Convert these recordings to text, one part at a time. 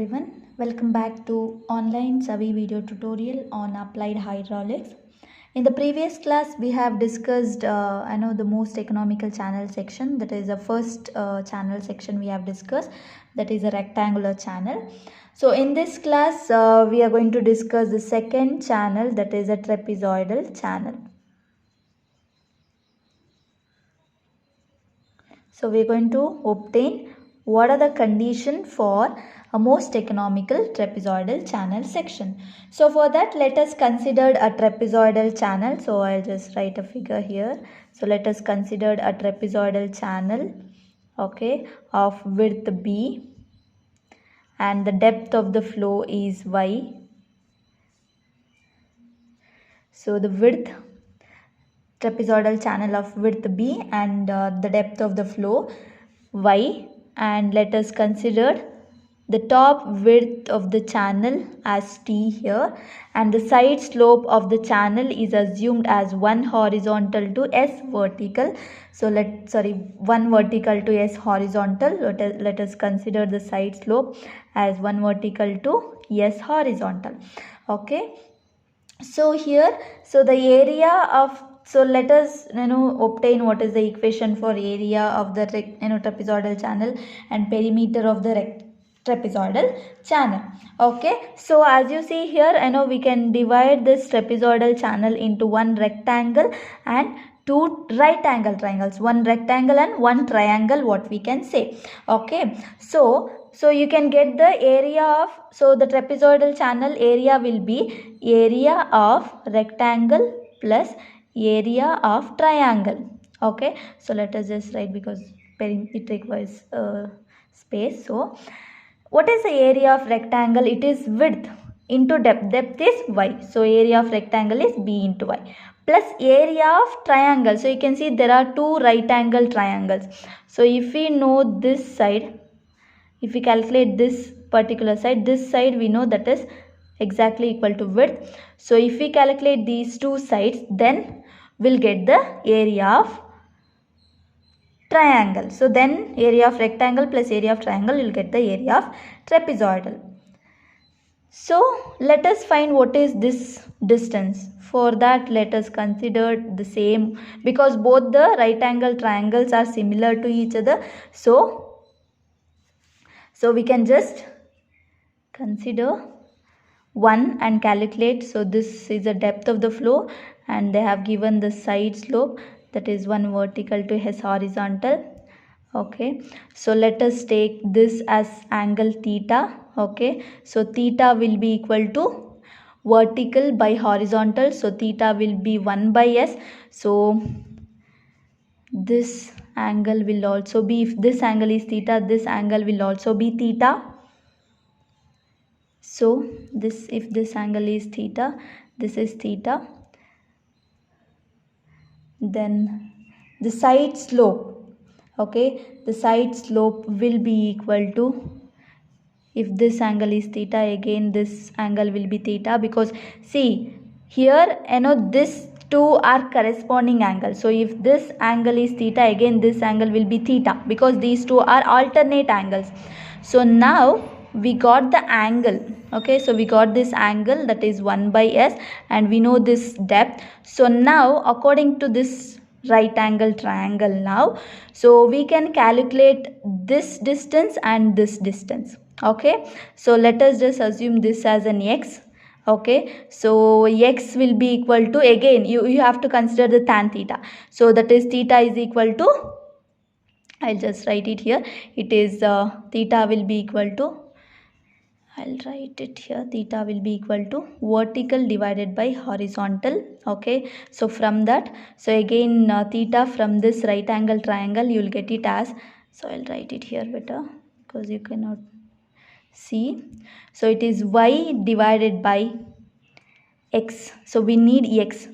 everyone, welcome back to online Savi video tutorial on applied hydraulics. In the previous class we have discussed the most economical channel section, that is the first channel section we have discussed, that is a rectangular channel. So in this class we are going to discuss the second channel, that is a trapezoidal channel. So we are going to obtain what are the conditions for a most economical trapezoidal channel section. So for that, let us consider a trapezoidal channel. So I'll just write a figure here. So let us consider a trapezoidal channel, okay, of width B, and the depth of the flow is Y. So the width, trapezoidal channel of width B, and the depth of the flow Y, and let us consider the top width of the channel as T here, and the side slope of the channel is assumed as 1 horizontal to S vertical. So 1 vertical to S horizontal. Let us consider the side slope as 1 vertical to S horizontal. Okay. So here, so the area of, so let us obtain what is the equation for area of the trapezoidal channel and perimeter of the trapezoidal channel. Okay, so as you see here, we can divide this trapezoidal channel into one rectangle and two right angle triangles, one rectangle and one triangle, what we can say. Okay, so you can get the area of, so the trapezoidal channel area will be area of rectangle plus area of triangle. Okay, so let us just write, because it requires space. So what is the area of rectangle? It is width into depth. Depth is Y. So area of rectangle is B into Y. Plus area of triangle. So you can see there are two right angle triangles. So if we know this side, if we calculate this particular side, this side we know that is exactly equal to width. So if we calculate these two sides, then we'll get the area of triangle. So then area of rectangle plus area of triangle, will get the area of trapezoidal. So let us find what is this distance. For that, let us consider the same, because both the right angle triangles are similar to each other. So we can just consider one and calculate. So this is the depth of the flow, and they have given the side slope, that is 1 vertical to S horizontal. Okay, so let us take this as angle theta. Okay, so theta will be equal to vertical by horizontal, so theta will be 1 by S. So this angle will also be, if this angle is theta, this angle will also be theta. So this, if this angle is theta, this is theta, then the side slope, okay, the side slope will be equal to, if this angle is theta, again this angle will be theta, because see here this two are corresponding angles. So if this angle is theta, again this angle will be theta, because these two are alternate angles. So now we got the angle. Okay, so we got this angle, that is 1 by S, and we know this depth. So now according to this right angle triangle, now so we can calculate this distance and this distance. Okay, so let us just assume this as an X. Okay, so X will be equal to, again you have to consider the tan theta. So that is theta is equal to, I'll just write it here, it is theta will be equal to, I'll write it here, theta will be equal to vertical divided by horizontal. Okay, so from that, so again theta from this right angle triangle, you will get it as, so I'll write it here better because you cannot see. So it is Y divided by X. So we need X.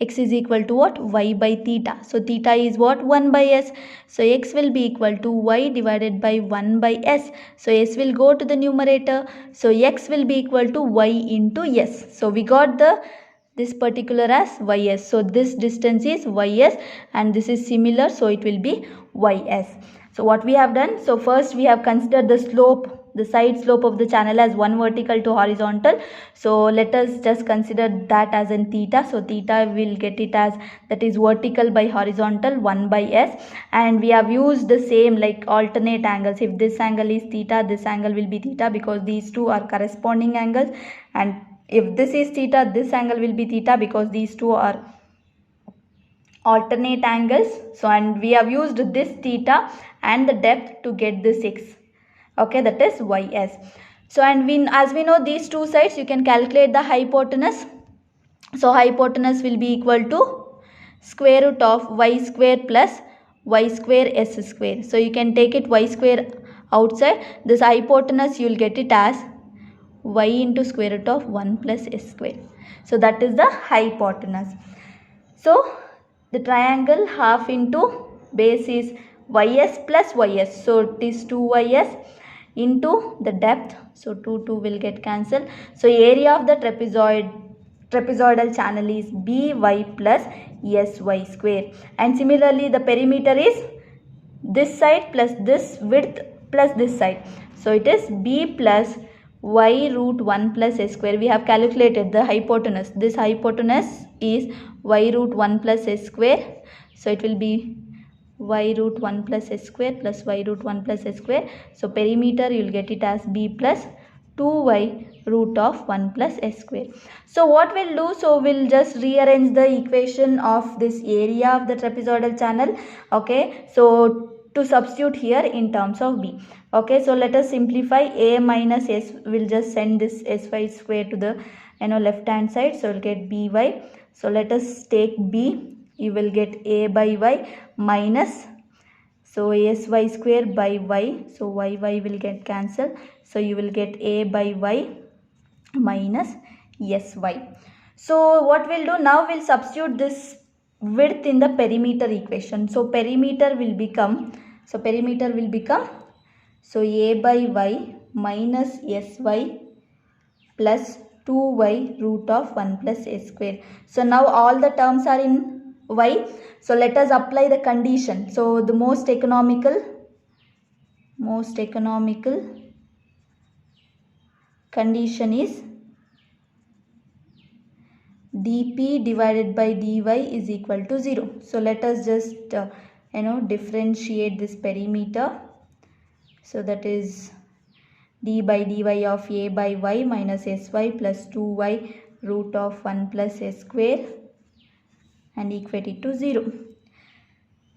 X is equal to what? Y by theta. So theta is what? 1 by S. So X will be equal to Y divided by 1 by S. So S will go to the numerator. So X will be equal to Y into S. So we got this particular as YS. So this distance is YS, and this is similar. So it will be YS. So what we have done? So first we have considered the slope, the side slope of the channel as 1 vertical to horizontal. So let us just consider that as in theta. So theta will get it as, that is vertical by horizontal, 1 by s, and we have used the same like alternate angles. If this angle is theta, this angle will be theta, because these two are corresponding angles, and if this is theta, this angle will be theta, because these two are alternate angles. So, and we have used this theta and the depth to get this x, okay, that is ys. So, and as we know these two sides, you can calculate the hypotenuse. So hypotenuse will be equal to square root of y square plus y square s square. So you can take it y square outside. This hypotenuse you will get it as y into square root of 1 plus s square. So that is the hypotenuse. So the triangle half into base is ys plus ys. So it is 2ys into the depth. So 2 will get cancelled. So area of the trapezoidal channel is by plus sy square. And similarly the perimeter is this side plus this width plus this side. So it is b plus y root 1 plus s square. We have calculated the hypotenuse. This hypotenuse is y root 1 plus s square. So it will be y root 1 plus s square plus y root 1 plus s square. So perimeter you will get it as b plus 2y root of 1 plus s square. So what we'll do, so we'll just rearrange the equation of this area of the trapezoidal channel. Okay, so to substitute here in terms of b. Okay, so let us simplify. A minus s, will just send this sy square to the left hand side, so we'll get by. So let us take b, you will get a by y minus, so sy square by y, so y will get cancelled, so you will get a by y minus sy. So what we'll do now, we'll substitute this width in the perimeter equation. So perimeter will become, so a by y minus sy plus 2y root of 1 plus s square. So now all the terms are in y. So let us apply the condition. So the most economical condition is dp divided by dy is equal to 0. So let us just differentiate this perimeter. So that is d by dy of a by y minus sy plus 2y root of 1 plus s square and equate it to 0.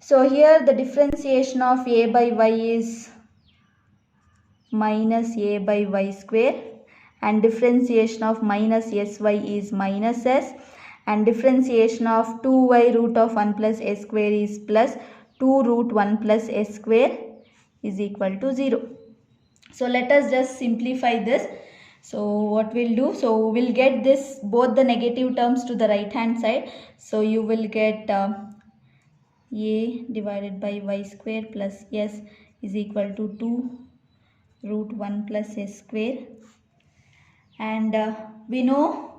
So here the differentiation of a by y is minus a by y square, and differentiation of minus sy is minus s, and differentiation of 2y root of 1 plus s square is plus 2 root 1 plus s square is equal to 0. So let us just simplify this. So what we'll do, so we'll get this both the negative terms to the right hand side. So you will get a divided by y square plus s is equal to 2 root 1 plus s square, and we know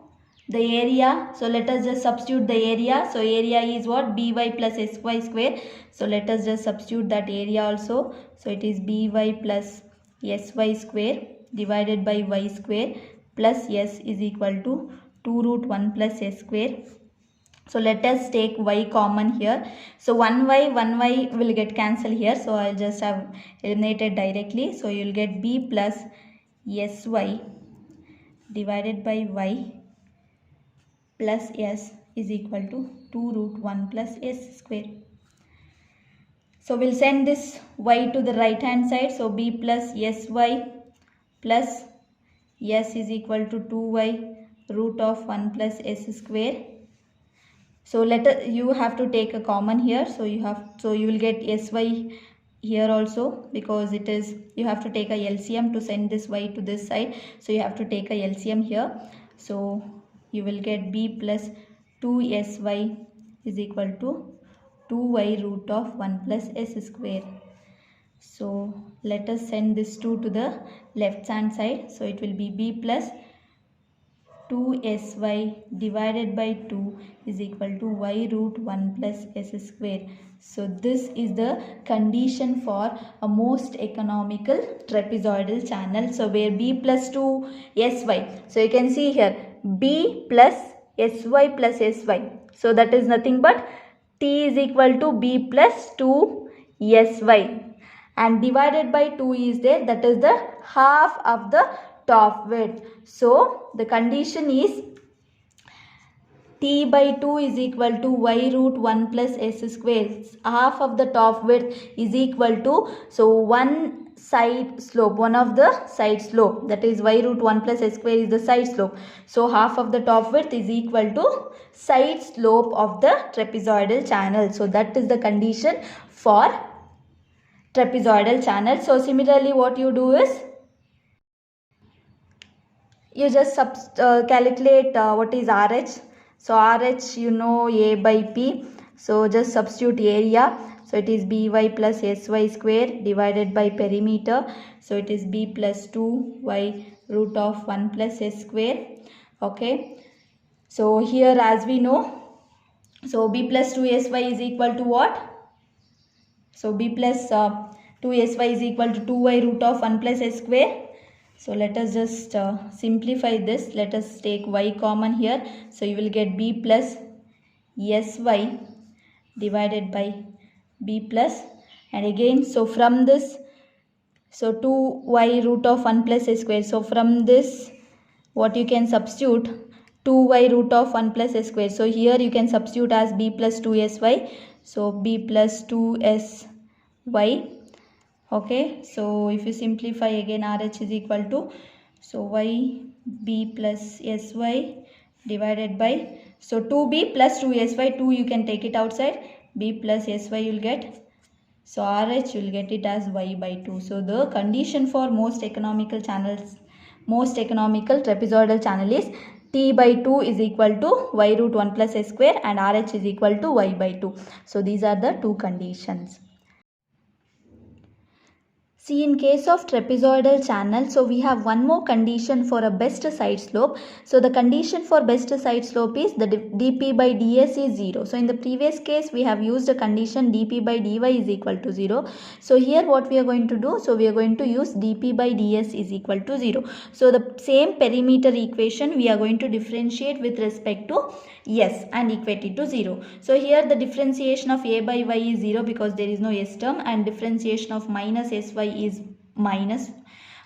the area. So let us just substitute the area. So area is what, by plus sy square. So let us just substitute that area also. So it is by plus sy square divided by y square plus s is equal to 2 root 1 plus s square. So let us take y common here. So 1y will get cancelled here. So I'll just have eliminated directly. So you'll get b plus sy divided by y plus s is equal to 2 root 1 plus s square. So we'll send this y to the right hand side. So b plus sy plus s is equal to 2y root of 1 plus s square. So you have to take a common here. So you will get sy here also, because it is, you have to take a LCM to send this y to this side. So you have to take a LCM here. So you will get b plus 2sy is equal to 2y root of 1 plus s square. So let us send this 2 to the left hand side. So it will be b plus 2sy divided by 2 is equal to y root 1 plus s square. So this is the condition for a most economical trapezoidal channel. So where b plus 2 sy. So you can see here b plus sy plus sy. So that is nothing but t is equal to b plus 2 sy, and divided by 2 is there, that is the half of the top width. So the condition is t by 2 is equal to y root 1 plus s square. Half of the top width is equal to, so one side slope, one of the side slope, that is y root 1 plus s square is the side slope. So half of the top width is equal to side slope of the trapezoidal channel. So that is the condition for trapezoidal channel. So similarly what you do is you just calculate what is RH. So RH, you know, A by P. So just substitute area. So it is by plus sy square divided by perimeter. So it is b plus 2y root of 1 plus s square. Okay. So here as we know, so b plus 2sy is equal to what? So b plus 2sy is equal to 2y root of 1 plus s square. So let us just simplify this. Let us take y common here. So you will get b plus sy divided by b plus, and again, so from this, so 2y root of 1 plus s square. So from this, what you can substitute, 2y root of 1 plus s square. So here you can substitute as b plus 2sy. So b plus 2sy. Okay, so if you simplify again, RH is equal to, so y b plus sy divided by, so 2b plus 2sy, 2 you can take it outside, b plus sy you will get, so RH you will get it as y by 2. So the condition for most economical channels, most economical trapezoidal channel is t by 2 is equal to y root 1 plus s square and RH is equal to y by 2. So these are the two conditions. See, in case of trapezoidal channel, so we have one more condition for a best side slope. So the condition for best side slope is the dp by ds is 0. So in the previous case, we have used a condition dp by dy is equal to 0. So here what we are going to do, so we are going to use dp by ds is equal to 0. So the same perimeter equation we are going to differentiate with respect to s and equate it to 0. So here the differentiation of a by y is 0 because there is no s term, and differentiation of minus sy is minus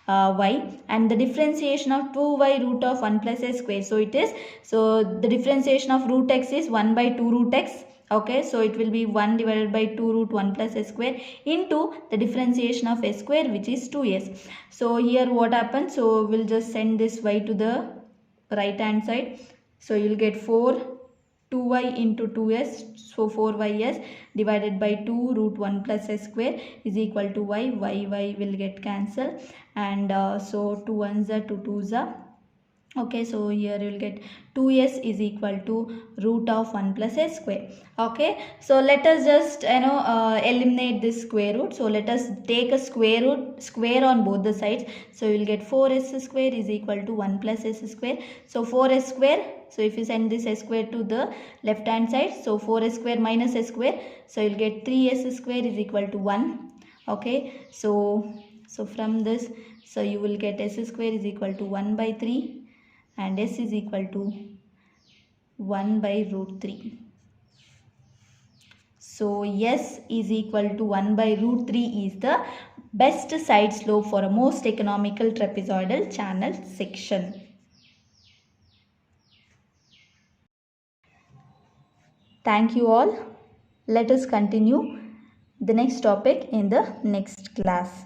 y, and the differentiation of 2y root of 1 plus s square. So it is, so the differentiation of root x is 1 by 2 root x. Okay, so it will be 1 divided by 2 root 1 plus s square into the differentiation of s square, which is 2s. So here what happens, so we'll just send this y to the right hand side. So you'll get 2y into 2s, so 4ys divided by 2 root 1 plus s square is equal to y will get cancelled, and so 2 ones are 2 twos are. Okay, so here you will get 2s is equal to root of 1 plus s square. Okay, so let us just eliminate this square root. So let us take a square on both the sides. So you will get 4s square is equal to 1 plus s square. So 4s square, so if you send this s square to the left hand side, so 4s square minus s square, so you will get 3s square is equal to 1. Okay, so from this, so you will get s square is equal to 1 by 3 and s is equal to 1 by root 3. So s is equal to 1 by root 3 is the best side slope for a most economical trapezoidal channel section. Thank you all. Let us continue the next topic in the next class.